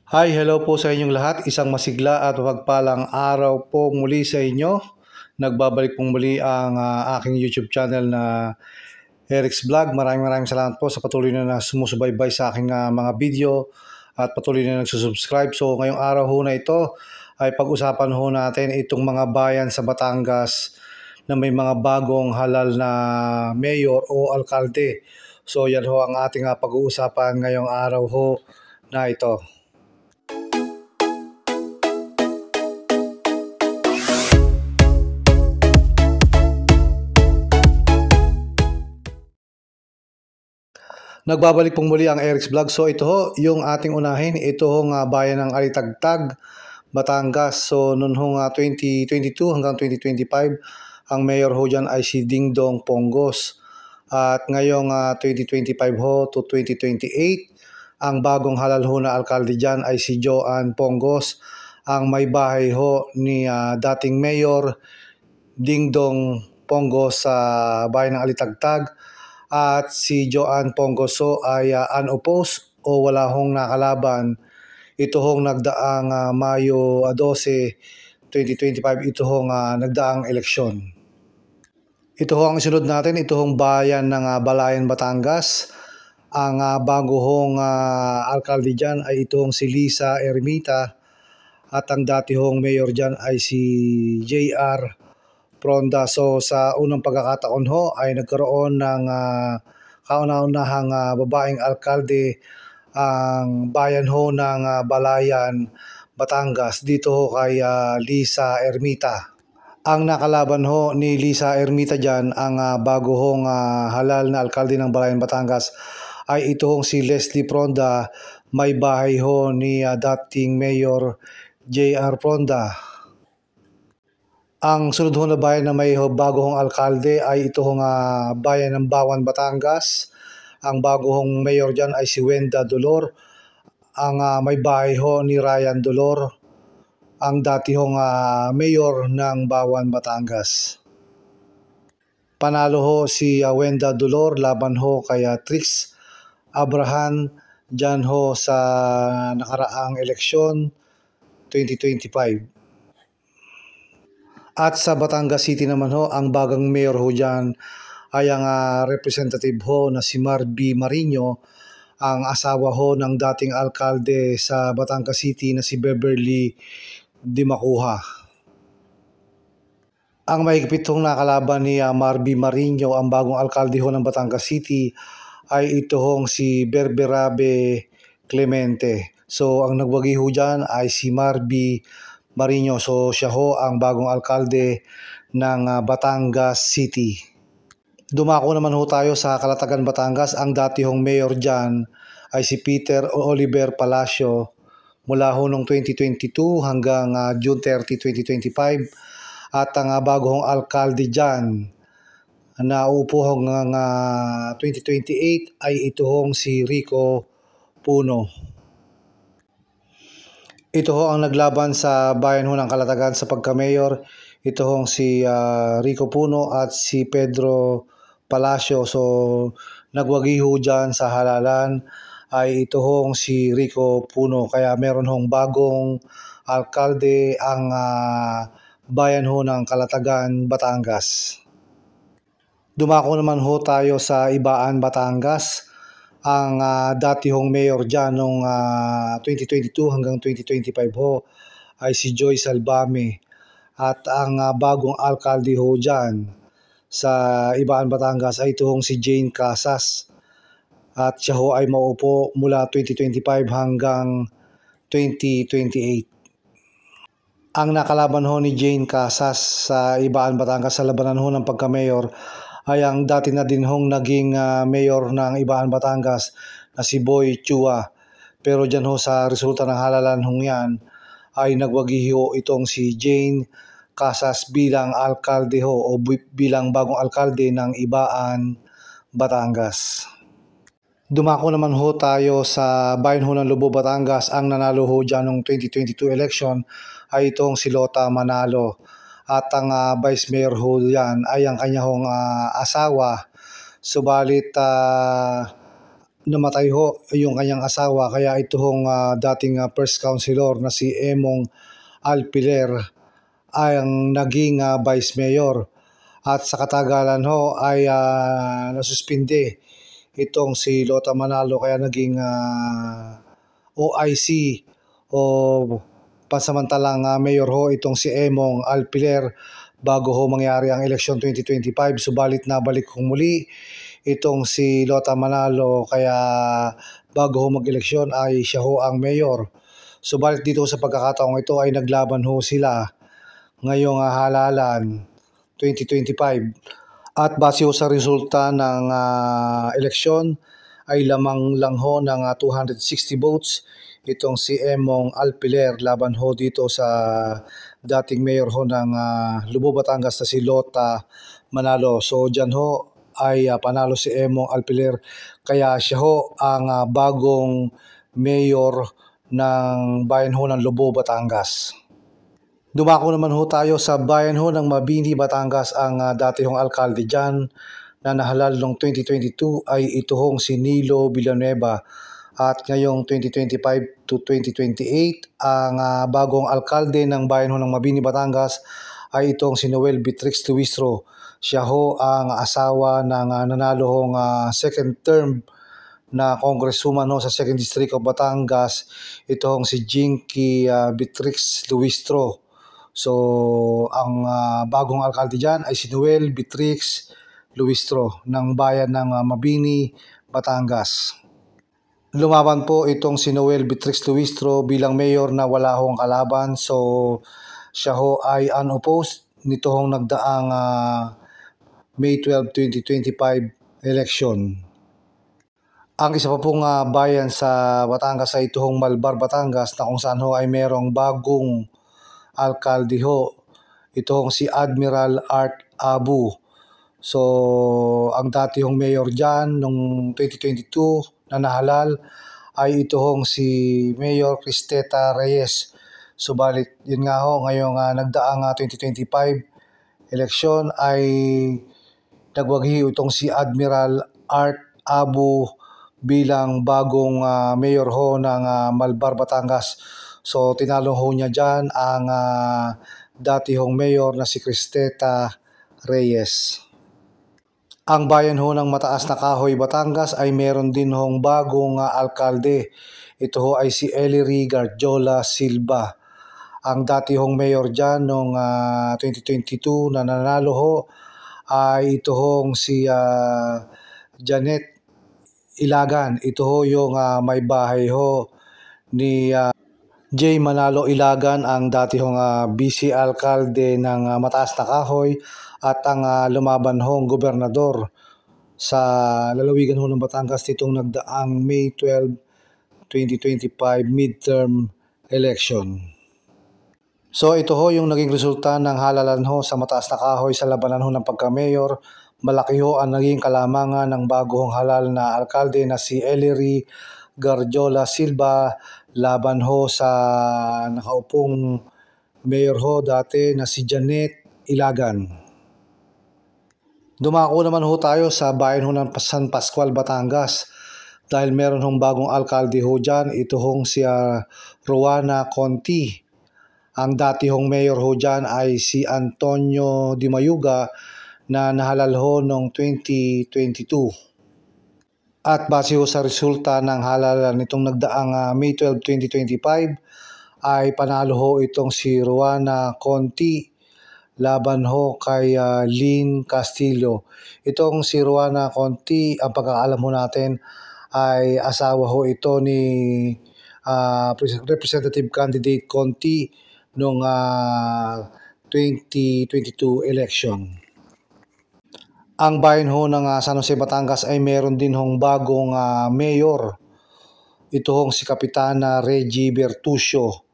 Hi, hello po sa inyong lahat. Isang masigla at mapagpalang araw po muli sa inyo. Nagbabalik pong muli ang aking YouTube channel na Eric's Vlog. Maraming salamat po sa patuloy na sumusubaybay sa aking mga video at patuloy na nagsusubscribe. So ngayong araw ho na ito ay pag-usapan ho natin itong mga bayan sa Batangas na may mga bagong halal na mayor o alkalde. So yan ho ang ating pag-uusapan ngayong araw ho na ito. Nagbabalik pong muli ang Eric's Vlog. So ito ho, yung ating unahin, ito ho nga bayan ng Alitagtag, Batangas. So noon ho nga 2022 hanggang 2025, ang mayor ho dyan ay si Dingdong Pongos. At ngayong 2025 ho to 2028, ang bagong halal ho na alkalde dyan ay si Joan Pongos. Ang may bahay ho ni dating mayor Dingdong Pongos sa bayan ng Alitagtag. At si Joan Pongoso ay unopposed o wala hong nakalaban. Ito hong nagdaang Mayo 12, 2025, ito hong nagdaang eleksyon. Ito ho ang isunod natin, ito hong bayan ng Balayan, Batangas. Ang bago hong alkalde dyan ay itong si Lisa Ermita at ang dati hong mayor dyan ay si J.R. Fronda. So sa unang pagkakataon ho ay nagkaroon ng kauna-unahang babaeng alkalde ang bayan ho ng Balayan, Batangas, dito ho kay Lisa Ermita. Ang nakalaban ho ni Lisa Ermita dyan, ang bago hong halal na alkalde ng Balayan, Batangas, ay ito hong si Leslie Fronda, may bahay ho ni dating Mayor J.R. Fronda. Ang sunod ho na bayan na may bago hong alkalde ay ito hong bayan ng Bawan, Batangas. Ang bago hong mayor dyan ay si Wenda Dolor. Ang may bahay ho ni Ryan Dolor, ang dati hong mayor ng Bawan, Batangas. Panalo ho si Wenda Dolor laban ho kay Trix Abraham dyan ho sa nakaraang eleksyon 2025. At sa Batangas City naman ho, ang bagang mayor ho dyan ay ang representative ho na si Marby Marino, ang asawa ho ng dating alkalde sa Batangas City na si Beverly Dimacuha. Ang mahigpit hong nakalaban ni Marby Marino, ang bagong alkalde ho ng Batangas City, ay ito hong si Berberabe Clemente. So ang nagwagi ho dyan ay si Marby Marino. So siya ho ang bagong alkalde ng Batangas City. Dumako naman ho tayo sa Calatagan, Batangas. Ang dati hong mayor dyan ay si Peter Oliver Palacio mula ho noong 2022 hanggang June 30, 2025. At ang bago hong alkalde dyan na uupo hanggang 2028 ay ito hong si Rico Puno. Ito ho ang naglaban sa bayan ho ng Calatagan sa pagka-mayor. Ito hong si Rico Puno at si Pedro Palacio. So nagwagi ho dyan sa halalan ay ito hong si Rico Puno. Kaya meron hong bagong alkalde ang bayan ho ng Calatagan, Batangas. Dumako naman ho tayo sa Ibaan, Batangas. Ang dati hong mayor dyan noong 2022 hanggang 2025 ho ay si Joyce Albame. At ang bagong alkalde ho dyan sa Ibaan, Batangas ay ito hong si Jane Casas. At siya ho ay mauupo mula 2025 hanggang 2028. Ang nakalaban ho ni Jane Casas sa Ibaan, Batangas sa labanan ho ng pagka-mayor ay ang dati na din hong naging mayor ng Ibaan, Batangas na si Boy Chua. Pero dyan ho sa resulta ng halalan hong yan ay nagwagi ho itong si Jane Casas bilang alkalde ho o bilang bagong alkalde ng Ibaan, Batangas. Dumako naman ho tayo sa bayan ho ng Lubo, Batangas. Ang nanalo ho dyan noong 2022 election ay itong si Lota Manalo. At ang vice mayor ho yan ay ang kanya hong asawa. Subalit namatay ho yung kanyang asawa, kaya ito hong dating first councilor na si Emong Alpiler ay ang naging vice mayor. At sa katagalan ho ay nasuspinde itong si Lota Manalo, kaya naging OIC o pansamantalang mayor ho itong si Emong Alpiler bago ho mangyari ang eleksyon 2025. Subalit nabalik ho muli itong si Lota Manalo, kaya bago ho mag-eleksyon ay siya ho ang mayor. Subalit dito sa pagkakataong ito ay naglaban ho sila ngayong halalan 2025. At base ho sa resulta ng eleksyon ay lamang lang ho ng 260 votes itong si Emong Alpiler laban ho dito sa dating mayor ho ng Lubo, Batangas na si Lota Manalo. So dyan ho ay panalo si Emong Alpiler, kaya siya ho ang bagong mayor ng bayan ho ng Lubo, Batangas. Dumako naman ho tayo sa bayan ho ng Mabini, Batangas. Ang dati hong alkalde dyan na nahalal noong 2022 ay ito hong si Nilo Villanueva. At ngayong 2025 to 2028, ang bagong alkalde ng bayan ho ng Mabini, Batangas ay itong si Noel Beatrix Luistro. Siya ho ang asawa ng nanalo hong second term na congresswoman ho sa 2nd District of Batangas, itong si Jinky Beatrix Luistro. So, ang bagong alkalde dyan ay si Noel Beatrix Luistro ng bayan ng Mabini, Batangas. Lumaban po itong si Noel Beatrix Luistro bilang mayor na wala hong kalaban. So, siya ho ay unopposed nito hong nagdaang May 12, 2025 election. Ang isa pa pong bayan sa Batangas ay ito hong Malbar, Batangas, na kung saan ho ay merong bagong alkalde ho. Ito hong si Admiral Art Abu. So, ang dati hong mayor dyan noong 2022 na nahalal ay ito hong si Mayor Cristeta Reyes. Subalit, yun nga ho, ngayong nagdaang 2025 eleksyon ay nagwagi itong si Admiral Art Abu bilang bagong mayor ho ng Malbar, Batangas. So tinalo ho niya dyan ang dati hong mayor na si Cristeta Reyes. Ang bayan ho ng Mataas na Kahoy, Batangas ay meron din hong bagong alkalde. Ito ho ay si Ellery Garjola Silva. Ang dati hong mayor dyan noong 2022 na nanalo ho ay ito hong si Janet Ilagan. Ito ho yung may bahay ho ni J. Manalo Ilagan, ang dati hong vice alkalde ng Mataas na Kahoy at ang lumaban hong gobernador sa lalawigan ho ng Batangas nitong nagdaang May 12, 2025 midterm election. So ito ho yung naging resulta ng halalan ho sa Mataas na Kahoy sa labanan ho ng pagka-mayor. Malaki ho ang naging kalamangan ng bagong halal na alkalde na si Ellery Garjola Silva laban ho sa nakaupong mayor ho dati na si Janet Ilagan. Dumako naman ho tayo sa bayan ho ng San Pascual, Batangas, dahil meron hong bagong alkalde ho dyan. Ito hong si Roana Conti. Ang dati hong mayor ho dyan ay si Antonio Di Mayuga na nahalal ho noong 2022. At base ho sa resulta ng halalan nitong nagdaang May 12, 2025 ay panalo ho itong si Roana Conti laban ho kay Lynn Castillo. Itong si Roana Conti, ang pagkakaalam ho natin ay asawa ho ito ni representative candidate Conti noong 2022 election. Ang bayan ho ng San Jose, Batangas ay meron din hong bagong mayor. Ito hong si Kapitana Reggie Bertuccio.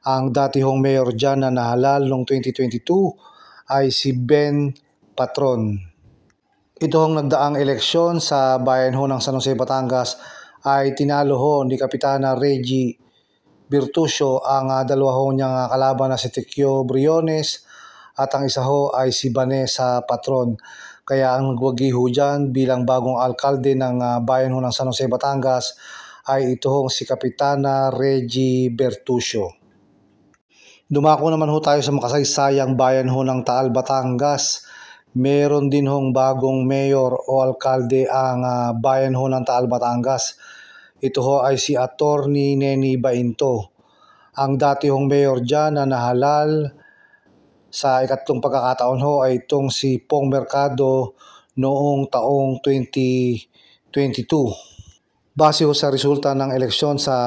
Ang dati hong mayor dyan na nahalal noong 2022 ay si Ben Patron. Ito hong nagdaang eleksyon sa bayan ho ng San Jose, Batangas ay tinalo ho ni Kapitana Reggie Bertuccio ang dalawa ho niyang kalaban na si Tequio Briones at ang isa ho ay si Vanessa Patron. Kaya ang nagwagi ho dyan bilang bagong alkalde ng bayan ho ng San Jose, Batangas ay ito hong si Kapitana Reggie Bertuccio. Dumako naman ho tayo sa makasaysayang bayan ho ng Taal, Batangas. Meron din hong bagong mayor o alkalde ang bayan ho ng Taal, Batangas. Ito ho ay si Attorney Neni Bainto. Ang dati hong mayor dyan na nahalal sa ikatlong pagkakataon ho ay itong si Pong Mercado noong taong 2022. Base ho sa resulta ng eleksyon sa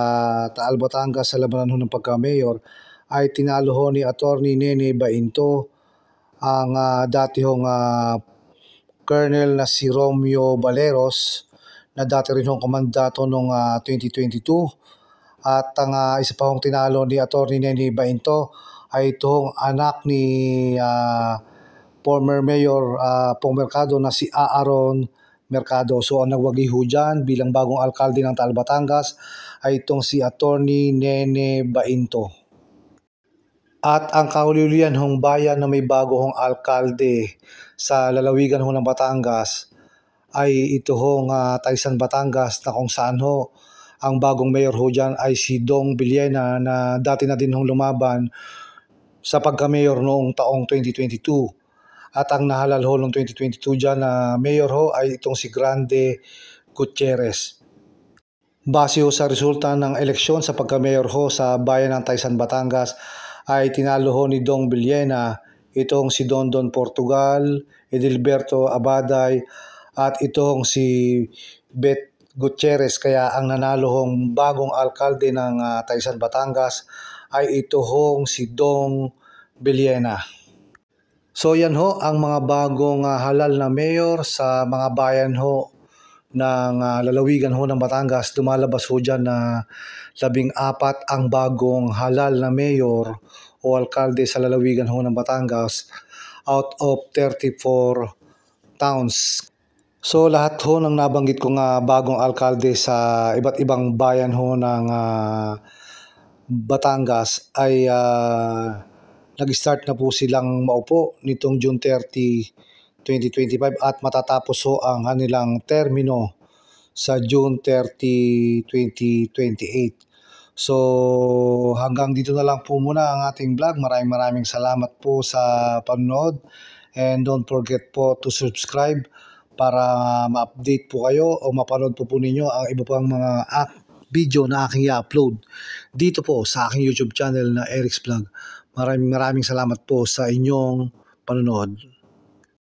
Taal, Batangas sa labanan ho ng pagka-mayor ay tinalo ho ni Attorney Nene Bainto ang dati hong Colonel na si Romeo Baleros na dati rin hong komandato noong 2022. At ang isa pa hong tinalo ni Attorney Nene Bainto ay itong anak ni former Mayor Pong Mercado na si Aaron Mercado. So ang nagwagi ho dyan bilang bagong alkalde ng Taal, Batangas ay itong si Attorney Nene Bainto. At ang kahuli-hulihan hong bayan na may bago hong alkalde sa lalawigan ho ng Batangas ay ito hong Taysan, Batangas, na kung saan ho ang bagong mayor ho dyan ay si Dong Villena na dati na din hong lumaban sa pagka-mayor noong taong 2022. At ang nahalal ho noong 2022 dyan na mayor ho ay itong si Grande Gutierrez. Base ho sa resulta ng eleksyon sa pagka-mayor ho sa bayan ng Taysan, Batangas ay tinalo ho ni Dong Villena itong si Dondon Portugal, Edilberto Abaday at itong si Beth Gutierrez. Kaya ang nanalo hong bagong alkalde ng Taysan, Batangas ay ito hong si Dong Villena. So yan ho ang mga bagong halal na mayor sa mga bayan ho ng lalawigan ho ng Batangas. Lumalabas ho dyan na 14 ang bagong halal na mayor o alkalde sa lalawigan ho ng Batangas out of 34 towns. So lahat ho ng nabanggit ko bagong alkalde sa iba't ibang bayan ho ng Batangas ay nag-start na po silang maupo nitong June 30, 2025 at matatapos ho ang kanilang termino sa June 30, 2028. So hanggang dito na lang po muna ang ating vlog. Maraming salamat po sa panonood and don't forget po to subscribe para ma-update po kayo o mapanood po ninyo ang iba pang mga video na aking i-upload dito po sa aking YouTube channel na Eric's Vlog. Maraming salamat po sa inyong panonood.